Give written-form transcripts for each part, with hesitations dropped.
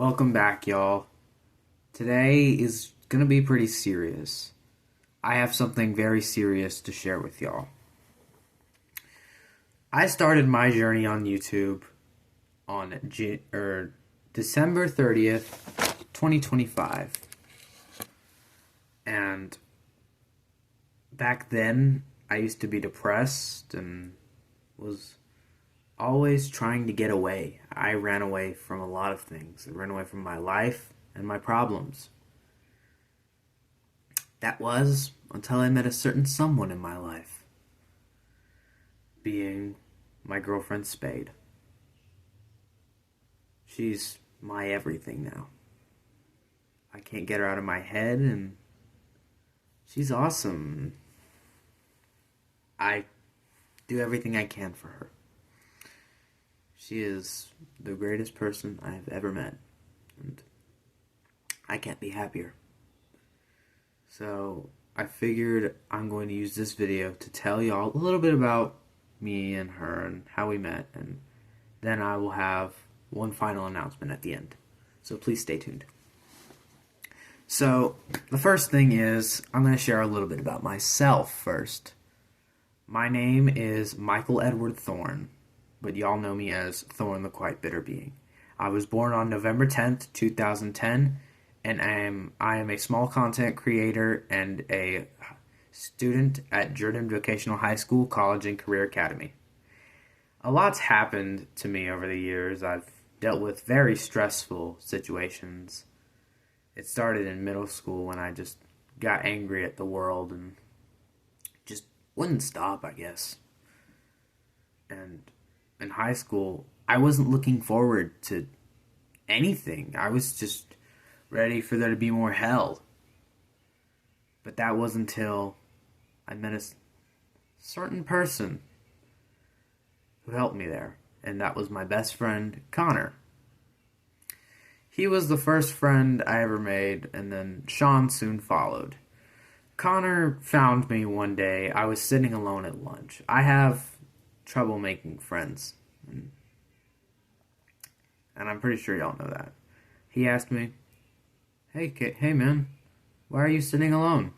Welcome back, y'all. Today is gonna be pretty serious. I have something very serious to share with y'all. I started my journey on YouTube on December 30th, 2025. And back then, I used to be depressed and was always trying to get away. I ran away from a lot of things. I ran away from my life and my problems. That was until I met a certain someone in my life, being my girlfriend Spade. She's my everything now. I can't get her out of my head, and she's awesome. I do everything I can for her. She is the greatest person I have ever met, and I can't be happier. So I figured I'm going to use this video to tell y'all a little bit about me and her and how we met, and then I will have one final announcement at the end. So please stay tuned. So the first thing is I'm going to share a little bit about myself first. My name is Michael Edward Thorne, but y'all know me as Thorne the Quite Bitter Being. I was born on November 10th, 2010, and I am a small content creator and a student at Jordan Vocational High School, College, and Career Academy. A lot's happened to me over the years. I've dealt with very stressful situations. It started in middle school when I just got angry at the world and just wouldn't stop, I guess. And in high school, I wasn't looking forward to anything. I was just ready for there to be more hell. But that was until I met a certain person who helped me there, and that was my best friend, Connor. He was the first friend I ever made, and then Sean soon followed. Connor found me one day. I was sitting alone at lunch. I have trouble making friends, and I'm pretty sure y'all know that. He asked me, hey man, why are you sitting alone?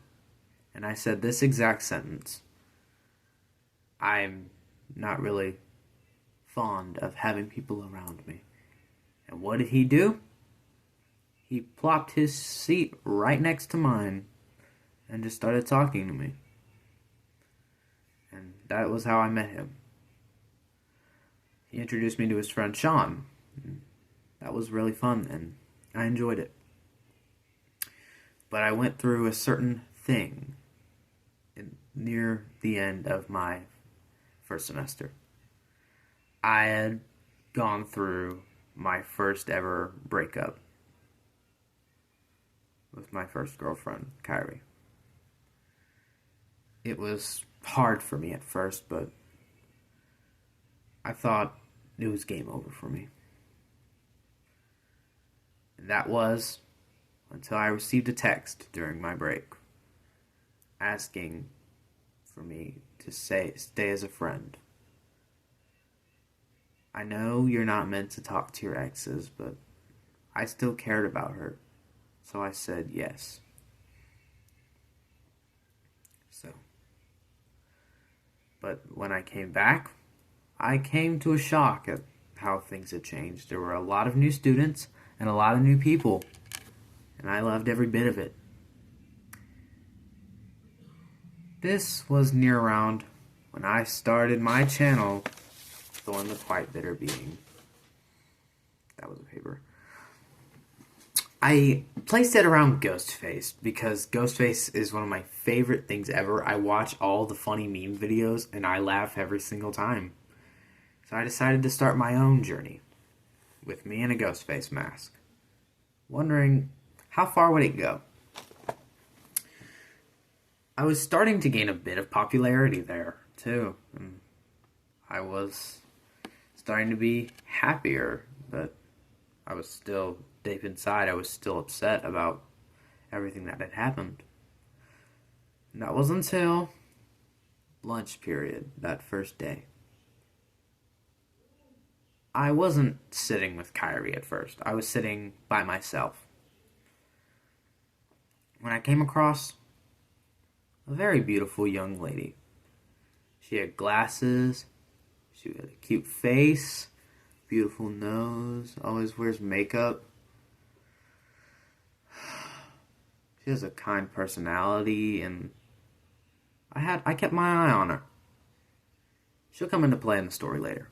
And I said this exact sentence: I'm not really fond of having people around me. And what did he do? He plopped his seat right next to mine and just started talking to me. And that was how I met him. He introduced me to his friend Sean. That was really fun, and I enjoyed it. But I went through a certain thing near the end of my first semester. I had gone through my first ever breakup with my first girlfriend, Kyrie. It was hard for me at first, but I thought it was game over for me. And that was until I received a text during my break asking for me to stay as a friend. I know you're not meant to talk to your exes, but I still cared about her, so I said yes. But when I came back, I came to a shock at how things had changed. There were a lot of new students and a lot of new people, and I loved every bit of it. This was near around when I started my channel, Thorne the Quite Bitter Being. That was a paper. I placed it around Ghostface because Ghostface is one of my favorite things ever. I watch all the funny meme videos and I laugh every single time. So I decided to start my own journey with me in a Ghostface mask. Wondering how far would it go? I was starting to gain a bit of popularity there too. And I was starting to be happier, but I was still deep inside. I was still upset about everything that had happened. And that was until lunch period that first day. I wasn't sitting with Kyrie at first. I was sitting by myself. When I came across a very beautiful young lady. She had glasses, she had a cute face, beautiful nose, always wears makeup. She has a kind personality, and I kept my eye on her. She'll come into play in the story later.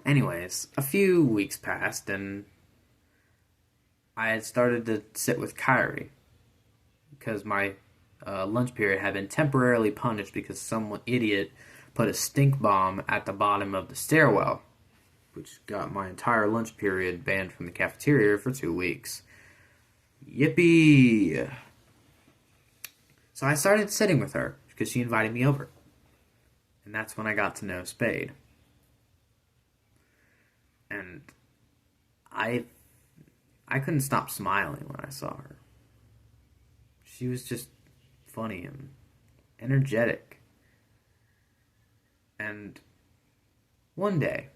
Anyways, a few weeks passed, and I had started to sit with Kyrie because my lunch period had been temporarily punished because some idiot put a stink bomb at the bottom of the stairwell, which got my entire lunch period banned from the cafeteria for 2 weeks. Yippee! So I started sitting with her because she invited me over. And that's when I got to know Spade. And I couldn't stop smiling when I saw her. She was just funny and energetic. And one day,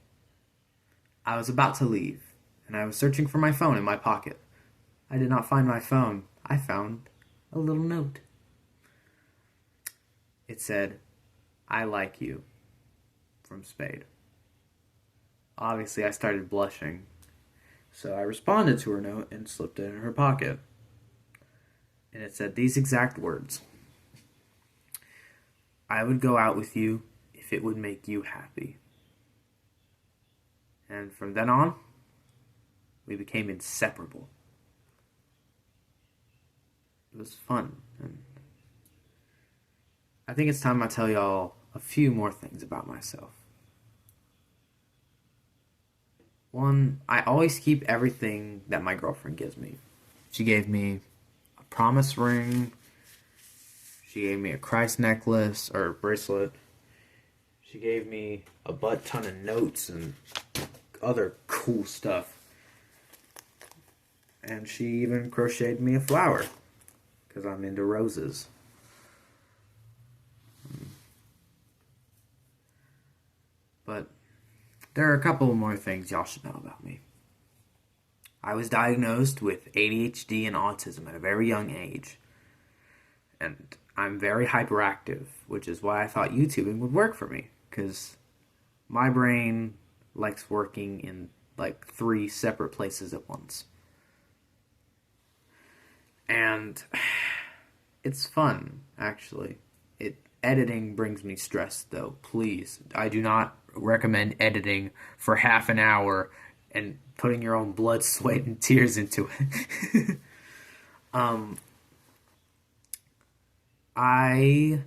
I was about to leave, and I was searching for my phone in my pocket. I did not find my phone. I found a little note. It said, "I like you," from Spade. Obviously, I started blushing, so I responded to her note and slipped it in her pocket. And it said these exact words: "I would go out with you if it would make you happy." And from then on, we became inseparable. It was fun, and I think it's time I tell y'all a few more things about myself. One, I always keep everything that my girlfriend gives me. She gave me a promise ring. She gave me a Christ necklace or bracelet. She gave me a butt ton of notes and other cool stuff. And she even crocheted me a flower because I'm into roses. But there are a couple more things y'all should know about me. I was diagnosed with ADHD and autism at a very young age. And I'm very hyperactive, which is why I thought YouTubing would work for me. Because my brain likes working in like 3 separate places at once. And it's fun, actually. Editing brings me stress, though. Please, I do not recommend editing for half an hour and putting your own blood, sweat, and tears into it. I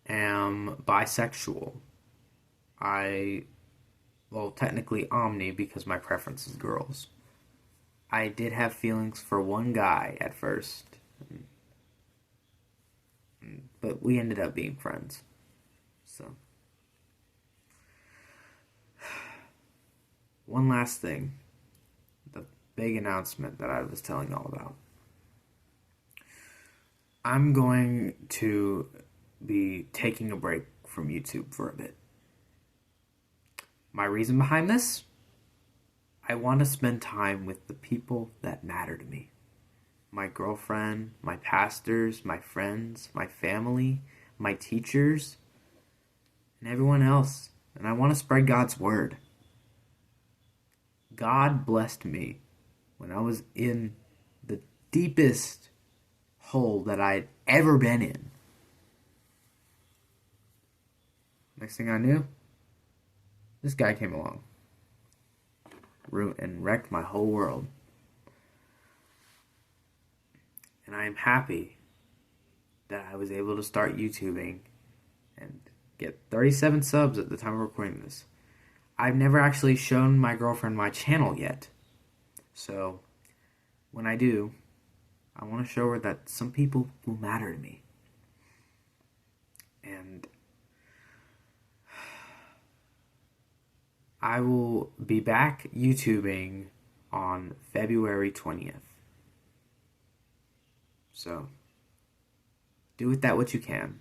am bisexual. Well, technically omni because my preference is girls. I did have feelings for one guy at first, but we ended up being friends. So, one last thing, the big announcement that I was telling y'all about. I'm going to be taking a break from YouTube for a bit. My reason behind this? I want to spend time with the people that matter to me. My girlfriend, my pastors, my friends, my family, my teachers, and everyone else. And I want to spread God's word. God blessed me when I was in the deepest hole that I'd ever been in. Next thing I knew, this guy came along and wrecked my whole world. And I am happy that I was able to start YouTubing and get 37 subs at the time of recording this. I've never actually shown my girlfriend my channel yet. So, when I do, I want to show her that some people will matter to me. And I will be back YouTubing on February 20th. So, do with that what you can.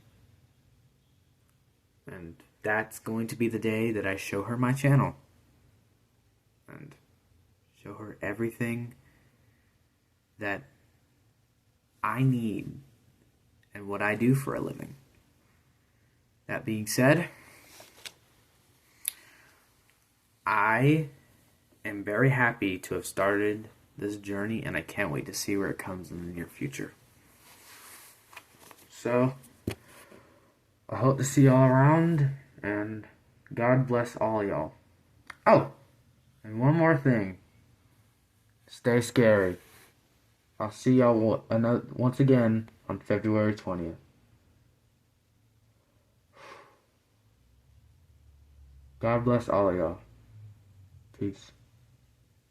And that's going to be the day that I show her my channel. and show her everything that I need and what I do for a living. That being said, I am very happy to have started this journey, and I can't wait to see where it comes in the near future. So, I hope to see y'all around, and God bless all y'all. Oh, and one more thing. Stay scary. I'll see y'all once again on February 20th. God bless all of y'all. Peace.